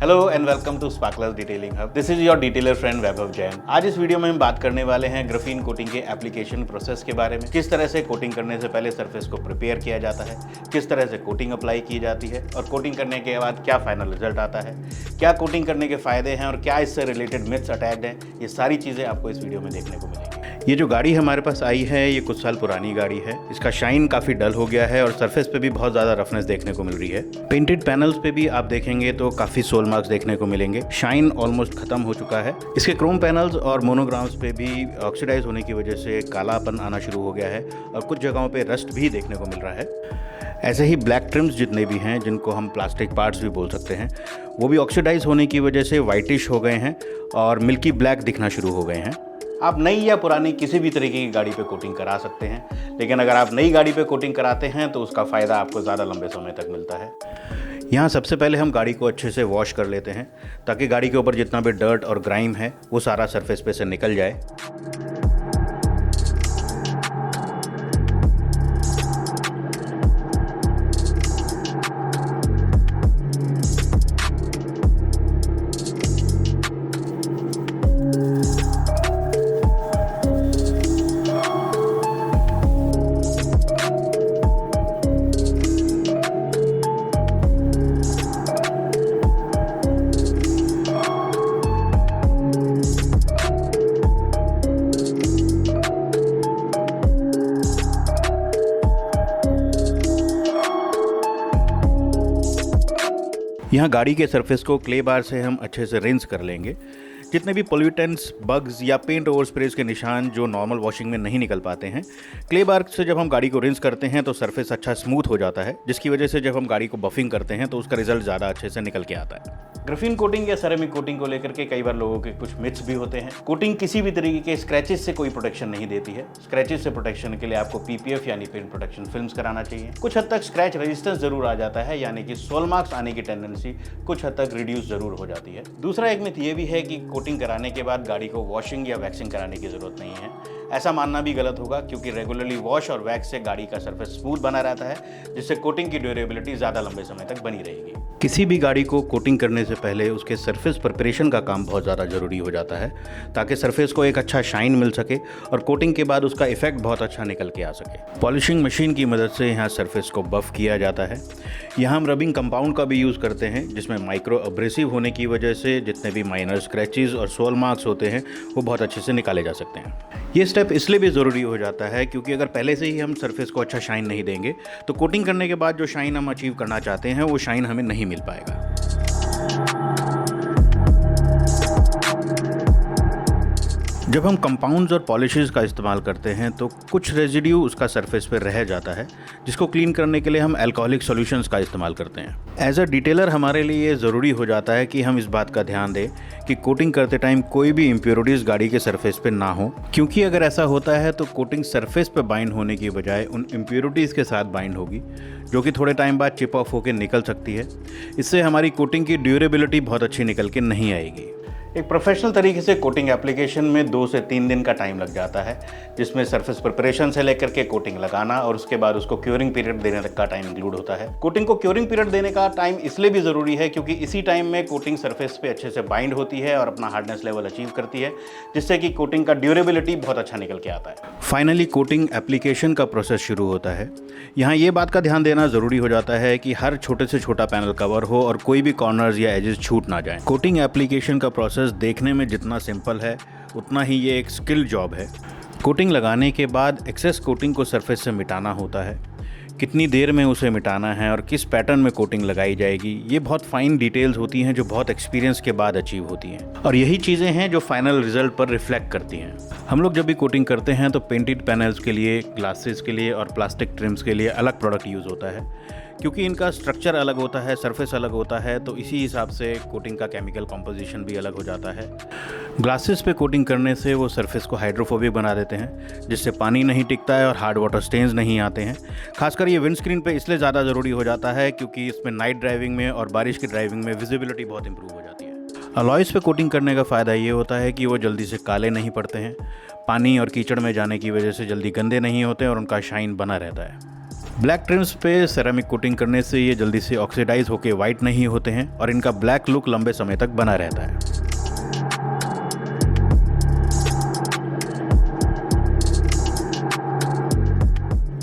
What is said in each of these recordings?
Hello and welcome to Sparklers Detailing Hub. This is your detailer friend Vaibhav Jain. आज इस video में हम बात करने वाले हैं ग्राफीन कोटिंग के एप्लीकेशन प्रोसेस के बारे में। किस तरह से कोटिंग करने से पहले सरफेस को प्रिपेयर किया जाता है, किस तरह से कोटिंग अप्लाई की जाती है और कोटिंग करने के बाद क्या फाइनल रिजल्ट आता है, क्या कोटिंग करने के फायदे हैं और क्या इससे रिलेटेड मिथ्स अटैच्ड हैं। ये सारी चीज़ें आपको इस वीडियो में देखने को मिलेंगी। ये जो गाड़ी हमारे पास आई है ये कुछ साल पुरानी गाड़ी है। इसका शाइन काफ़ी डल हो गया है और सरफेस पे भी बहुत ज़्यादा रफनेस देखने को मिल रही है। पेंटेड पैनल्स पे भी आप देखेंगे तो काफ़ी सोल मार्क्स देखने को मिलेंगे। शाइन ऑलमोस्ट खत्म हो चुका है। इसके क्रोम पैनल्स और मोनोग्राम्स पे भी ऑक्सीडाइज होने की वजह से कालापन आना शुरू हो गया है और कुछ जगहों पे रस्ट भी देखने को मिल रहा है। ऐसे ही ब्लैक ट्रिम्स जितने भी हैं, जिनको हम प्लास्टिक पार्ट्स भी बोल सकते हैं, वो भी ऑक्सीडाइज होने की वजह से वाइटिश हो गए हैं और मिल्की ब्लैक दिखना शुरू हो गए हैं। आप नई या पुरानी किसी भी तरीके की गाड़ी पे कोटिंग करा सकते हैं, लेकिन अगर आप नई गाड़ी पे कोटिंग कराते हैं तो उसका फ़ायदा आपको ज़्यादा लंबे समय तक मिलता है। यहाँ सबसे पहले हम गाड़ी को अच्छे से वॉश कर लेते हैं ताकि गाड़ी के ऊपर जितना भी डर्ट और ग्राइम है वो सारा सरफेस पे से निकल जाए। यहाँ गाड़ी के सरफेस को क्ले बार से हम अच्छे से रिंस कर लेंगे। जितने भी पोल्यूटेंट्स, बग्स या पेंट ओवर स्प्रेज के निशान जो नॉर्मल वॉशिंग में नहीं निकल पाते हैं, क्ले बार से जब हम गाड़ी को रिंस करते हैं तो सरफेस अच्छा स्मूथ हो जाता है, जिसकी वजह से जब हम गाड़ी को बफिंग करते हैं तो उसका रिजल्ट ज़्यादा अच्छे से निकल के आता है। ग्राफीन कोटिंग या सेरेमिक कोटिंग को लेकर के कई बार लोगों के कुछ मिथ्स भी होते हैं। कोटिंग किसी भी तरीके के स्क्रैचेस से कोई प्रोटेक्शन नहीं देती है। स्क्रैचेस से प्रोटेक्शन के लिए आपको पीपीएफ यानी पेंट प्रोटेक्शन फिल्म्स कराना चाहिए। कुछ हद तक स्क्रैच रेजिस्टेंस जरूर आ जाता है, यानी कि सोल मार्क्स आने की टेंडेंसी कुछ हद तक रिड्यूस जरूर हो जाती है। दूसरा एक मिथ ये भी है कि कोटिंग कराने के बाद गाड़ी को वॉशिंग या वैक्सिंग कराने की जरूरत नहीं है। ऐसा मानना भी गलत होगा, क्योंकि रेगुलरली वॉश और वैक्स से गाड़ी का सरफेस स्मूथ बना रहता है, जिससे कोटिंग की ड्यूरेबिलिटी ज़्यादा लंबे समय तक बनी रहेगी। किसी भी गाड़ी को कोटिंग करने से पहले उसके सरफेस प्रिपरेशन का काम बहुत ज़्यादा ज़रूरी हो जाता है, ताकि सरफेस को एक अच्छा शाइन मिल सके और कोटिंग के बाद उसका इफेक्ट बहुत अच्छा निकल के आ सके। पॉलिशिंग मशीन की मदद से यहाँ सरफेस को बफ किया जाता है। यहाँ हम रबिंग कंपाउंड का भी यूज़ करते हैं, जिसमें माइक्रो अब्रेसिव होने की वजह से जितने भी माइनर स्क्रैचेस और सोल मार्क्स होते हैं वो बहुत अच्छे से निकाले जा सकते हैं। ये स्टेप इसलिए भी ज़रूरी हो जाता है क्योंकि अगर पहले से ही हम सरफेस को अच्छा शाइन नहीं देंगे तो कोटिंग करने के बाद जो शाइन हम अचीव करना चाहते हैं वो शाइन हमें नहीं मिल पाएगा। जब हम कंपाउंड्स और पॉलिशेस का इस्तेमाल करते हैं तो कुछ रेजिड्यू उसका सरफेस पे रह जाता है, जिसको क्लीन करने के लिए हम अल्कोहलिक सॉल्यूशंस का इस्तेमाल करते हैं। एज अ डिटेलर हमारे लिए ये ज़रूरी हो जाता है कि हम इस बात का ध्यान दें कि कोटिंग करते टाइम कोई भी इम्प्योरिटीज़ गाड़ी के सरफेस पे ना हो, क्योंकि अगर ऐसा होता है तो कोटिंग सरफेस पे बाइंड होने की बजाय उन इम्प्योरिटीज़ के साथ बाइंड होगी, जो कि थोड़े टाइम बाद चिप ऑफ होकर निकल सकती है। इससे हमारी कोटिंग की ड्यूरेबिलिटी बहुत अच्छी निकल के नहीं आएगी। एक प्रोफेशनल तरीके से कोटिंग एप्लीकेशन में 2 से 3 दिन का टाइम लग जाता है, जिसमें सरफेस प्रिपरेशन से लेकर के कोटिंग लगाना और उसके बाद उसको क्योरिंग पीरियड देने तक का टाइम इंक्लूड होता है। कोटिंग को क्योरिंग पीरियड देने का टाइम इसलिए भी ज़रूरी है क्योंकि इसी टाइम में कोटिंग सरफेस पे अच्छे से बाइंड होती है और अपना हार्डनेस लेवल अचीव करती है, जिससे कि कोटिंग का ड्यूरेबिलिटी बहुत अच्छा निकल के आता है। फाइनली कोटिंग एप्लीकेशन का प्रोसेस शुरू होता है। यहाँ ये बात का ध्यान देना ज़रूरी हो जाता है कि हर छोटे से छोटा पैनल कवर हो और कोई भी कॉर्नर्स या एजेस छूट ना जाए। कोटिंग एप्लीकेशन का प्रोसेस देखने में जितना सिंपल है उतना ही ये एक स्किल जॉब है। कोटिंग लगाने के बाद एक्सेस कोटिंग को सरफेस से मिटाना होता है। कितनी देर में उसे मिटाना है और किस पैटर्न में कोटिंग लगाई जाएगी, ये बहुत फाइन डिटेल्स होती हैं जो बहुत एक्सपीरियंस के बाद अचीव होती हैं, और यही चीज़ें हैं जो फाइनल रिजल्ट पर रिफ्लेक्ट करती हैं। हम लोग जब भी कोटिंग करते हैं तो पेंटेड पैनल्स के लिए, ग्लासेस के लिए और प्लास्टिक ट्रिम्स के लिए अलग प्रोडक्ट यूज़ होता है, क्योंकि इनका स्ट्रक्चर अलग होता है, सरफेस अलग होता है, तो इसी हिसाब से कोटिंग का केमिकल कॉम्पोजिशन भी अलग हो जाता है। ग्लासेस पे कोटिंग करने से वो सरफेस को हाइड्रोफोबिक बना देते हैं, जिससे पानी नहीं टिकता है और हार्ड वाटर स्टेन्स नहीं आते हैं। खासकर ये विंडस्क्रीन पे इसलिए ज़्यादा ज़रूरी हो जाता है क्योंकि इसमें नाइट ड्राइविंग में और बारिश की ड्राइविंग में विजिबिलिटी बहुत इंप्रूव हो जाती है। अलॉयज़ पे कोटिंग करने का फ़ायदा ये होता है कि वो जल्दी से काले नहीं पड़ते हैं, पानी और कीचड़ में जाने की वजह से जल्दी गंदे नहीं होते और उनका शाइन बना रहता है। ब्लैक ट्रिम्स पे सेरामिक कोटिंग करने से ये जल्दी से ऑक्सीडाइज होकर वाइट नहीं होते हैं और इनका ब्लैक लुक लंबे समय तक बना रहता है।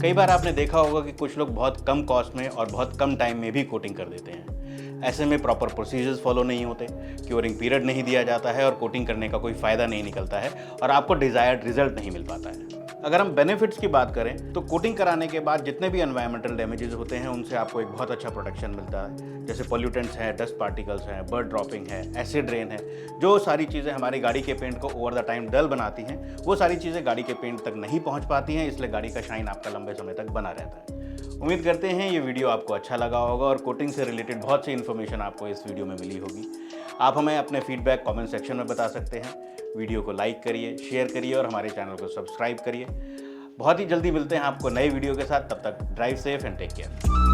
कई बार आपने देखा होगा कि कुछ लोग बहुत कम कॉस्ट में और बहुत कम टाइम में भी कोटिंग कर देते हैं। ऐसे में प्रॉपर प्रोसीजर्स फॉलो नहीं होते, क्योरिंग पीरियड नहीं दिया जाता है और कोटिंग करने का कोई फ़ायदा नहीं निकलता है और आपको डिज़ायर्ड रिजल्ट नहीं मिल पाता है। अगर हम बेनिफिट्स की बात करें तो कोटिंग कराने के बाद जितने भी एनवायरमेंटल डैमेजेस होते हैं उनसे आपको एक बहुत अच्छा प्रोटेक्शन मिलता है। जैसे पोल्यूटेंट्स हैं, डस्ट पार्टिकल्स हैं, बर्ड ड्रॉपिंग है, एसिड रेन है, जो सारी चीज़ें हमारी गाड़ी के पेंट को ओवर द टाइम डल बनाती हैं, वो सारी चीज़ें गाड़ी के पेंट तक नहीं पहुँच पाती हैं, इसलिए गाड़ी का शाइन आपका लंबे समय तक बना रहता है। उम्मीद करते हैं ये वीडियो आपको अच्छा लगा होगा और कोटिंग से रिलेटेड बहुत सी इन्फॉर्मेशन आपको इस वीडियो में मिली होगी। आप हमें अपने फीडबैक कमेंट सेक्शन में बता सकते हैं। वीडियो को लाइक करिए, शेयर करिए और हमारे चैनल को सब्सक्राइब करिए। बहुत ही जल्दी मिलते हैं आपको नए वीडियो के साथ। तब तक drive safe and take care.